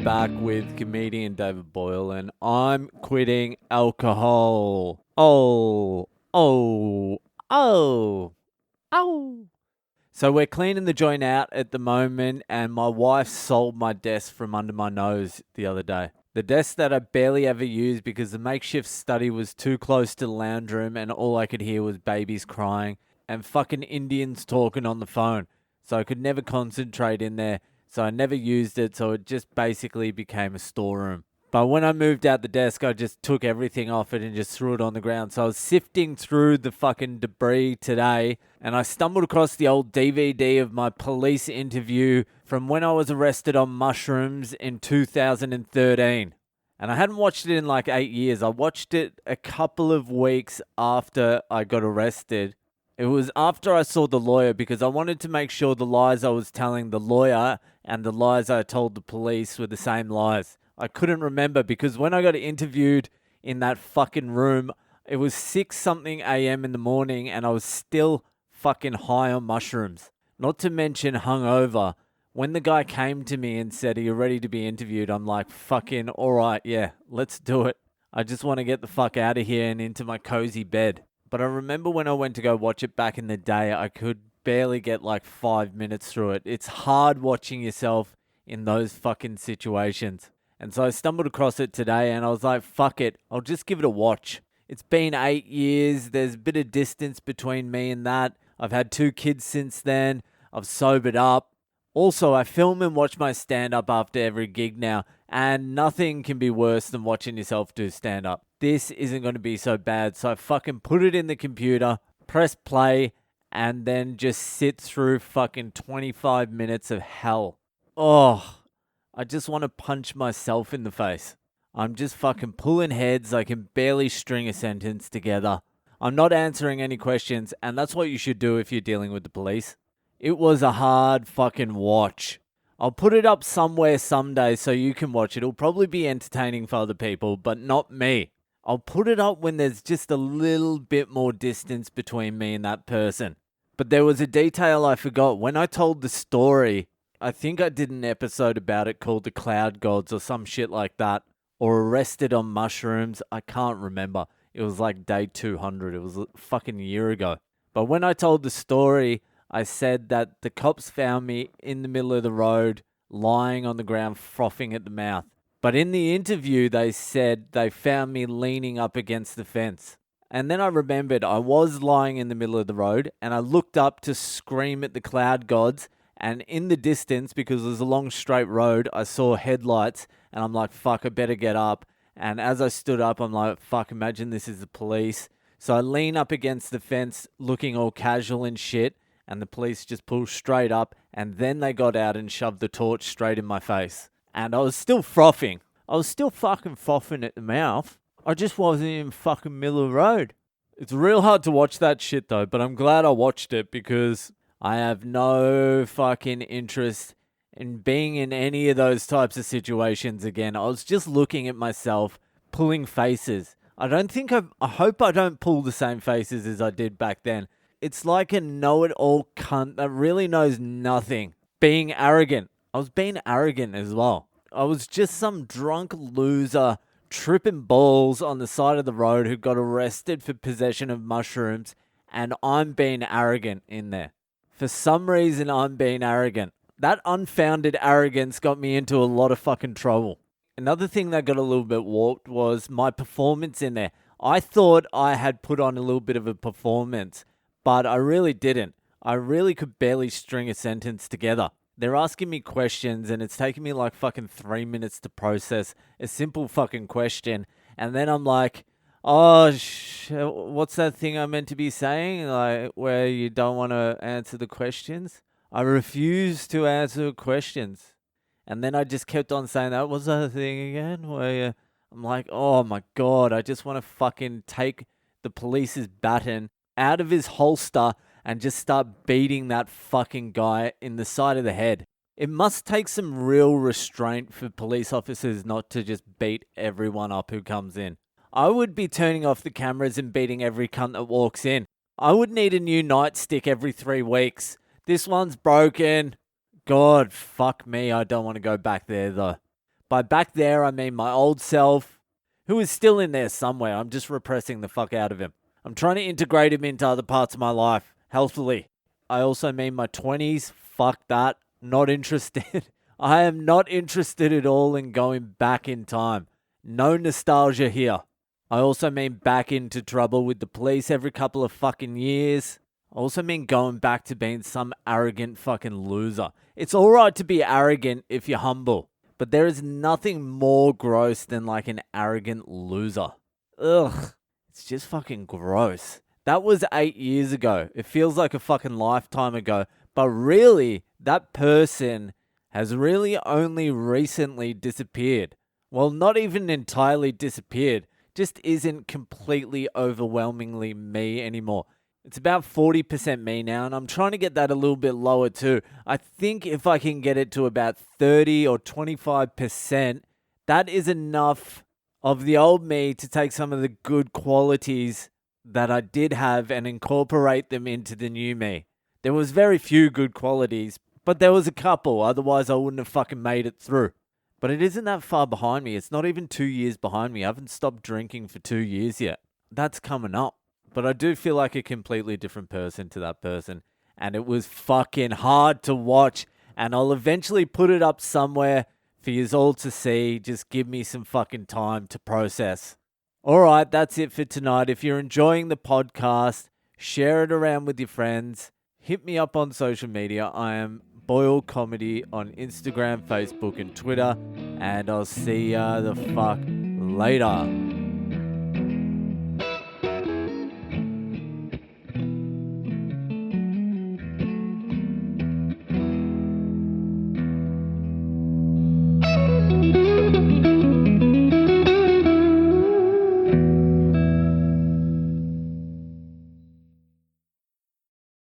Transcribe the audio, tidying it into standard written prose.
back with comedian David Boyle, and I'm quitting alcohol. Oh. So we're cleaning the joint out at the moment, and my wife sold my desk from under my nose the other day. The desk that I barely ever used because the makeshift study was too close to the lounge room and all I could hear was babies crying and fucking Indians talking on the phone. So I could never concentrate in there. So I never used it, so it just basically became a storeroom. But when I moved out the desk, I just took everything off it and just threw it on the ground. So I was sifting through the fucking debris today, and I stumbled across the old DVD of my police interview from when I was arrested on mushrooms in 2013. And I hadn't watched it in like 8 years. I watched it a couple of weeks after I got arrested. It was after I saw the lawyer because I wanted to make sure the lies I was telling the lawyer and the lies I told the police were the same lies. I couldn't remember because when I got interviewed in that fucking room, it was 6-something a.m. in the morning and I was still fucking high on mushrooms. Not to mention hungover. When the guy came to me and said, "Are you ready to be interviewed?" I'm like, fucking all right, yeah, let's do it. I just want to get the fuck out of here and into my cozy bed. But I remember when I went to go watch it back in the day, I could barely get like 5 minutes through it. It's hard watching yourself in those fucking situations. And so I stumbled across it today and I was like, fuck it, I'll just give it a watch. It's been 8 years. There's a bit of distance between me and that. I've had 2 kids since then. I've sobered up. Also, I film and watch my stand-up after every gig now, and nothing can be worse than watching yourself do stand-up. This isn't going to be so bad, so I fucking put it in the computer, press play, and then just sit through fucking 25 minutes of hell. Oh, I just want to punch myself in the face. I'm just fucking pulling heads. I can barely string a sentence together. I'm not answering any questions, and that's what you should do if you're dealing with the police. It was a hard fucking watch. I'll put it up somewhere someday so you can watch it. It'll probably be entertaining for other people, but not me. I'll put it up when there's just a little bit more distance between me and that person. But there was a detail I forgot. When I told the story, I think I did an episode about it called The Cloud Gods or some shit like that. Or Arrested on Mushrooms. I can't remember. It was like day 200. It was a fucking year ago. But when I told the story, I said that the cops found me in the middle of the road, lying on the ground, frothing at the mouth. But in the interview, they said they found me leaning up against the fence. And then I remembered I was lying in the middle of the road, and I looked up to scream at the cloud gods. And in the distance, because it was a long straight road, I saw headlights, and I'm like, fuck, I better get up. And as I stood up, I'm like, fuck, imagine this is the police. So I lean up against the fence, looking all casual and shit. And the police just pulled straight up, and then they got out and shoved the torch straight in my face. And I was still frothing. I was still fucking frothing at the mouth. I just wasn't in fucking middle of the road. It's real hard to watch that shit though, but I'm glad I watched it because I have no fucking interest in being in any of those types of situations again. I was just looking at myself, pulling faces. I hope I don't pull the same faces as I did back then. It's like a know-it-all cunt that really knows nothing. Being arrogant. I was being arrogant as well. I was just some drunk loser tripping balls on the side of the road who got arrested for possession of mushrooms, and I'm being arrogant in there. For some reason, I'm being arrogant. That unfounded arrogance got me into a lot of fucking trouble. Another thing that got a little bit warped was my performance in there. I thought I had put on a little bit of a performance, but I really didn't. I really could barely string a sentence together. They're asking me questions and it's taking me like fucking 3 minutes to process a simple fucking question. And then I'm like, oh, what's that thing I meant to be saying? Like where you don't want to answer the questions? I refuse to answer questions. And then I just kept on saying that. What's that thing again? Where I'm like, oh my God, I just want to fucking take the police's baton out of his holster and just start beating that fucking guy in the side of the head. It must take some real restraint for police officers not to just beat everyone up who comes in. I would be turning off the cameras and beating every cunt that walks in. I would need a new nightstick every 3 weeks. This one's broken. God, fuck me, I don't want to go back there though. By back there, I mean my old self, who is still in there somewhere. I'm just repressing the fuck out of him. I'm trying to integrate him into other parts of my life, healthily. I also mean my 20s. Fuck that. Not interested. I am not interested at all in going back in time. No nostalgia here. I also mean back into trouble with the police every couple of fucking years. I also mean going back to being some arrogant fucking loser. It's alright to be arrogant if you're humble, but there is nothing more gross than like an arrogant loser. Ugh. It's just fucking gross. That was 8 years ago. It feels like a fucking lifetime ago, but really, that person has really only recently disappeared. Well, not even entirely disappeared. Just isn't completely overwhelmingly me anymore. It's about 40% me now, and I'm trying to get that a little bit lower too. I think if I can get it to about 30 or 25%, that is enough of the old me to take some of the good qualities that I did have and incorporate them into the new me. There was very few good qualities, but there was a couple, otherwise I wouldn't have fucking made it through. But it isn't that far behind me. It's not even 2 years behind me. I haven't stopped drinking for 2 years yet. That's coming up. But I do feel like a completely different person to that person. And it was fucking hard to watch. And I'll eventually put it up somewhere for you all to see. Just give me some fucking time to process. Alright, that's it for tonight. If you're enjoying the podcast, share it around with your friends. Hit me up on social media. I am Boyle Comedy on Instagram, Facebook, and Twitter. And I'll see ya the fuck later.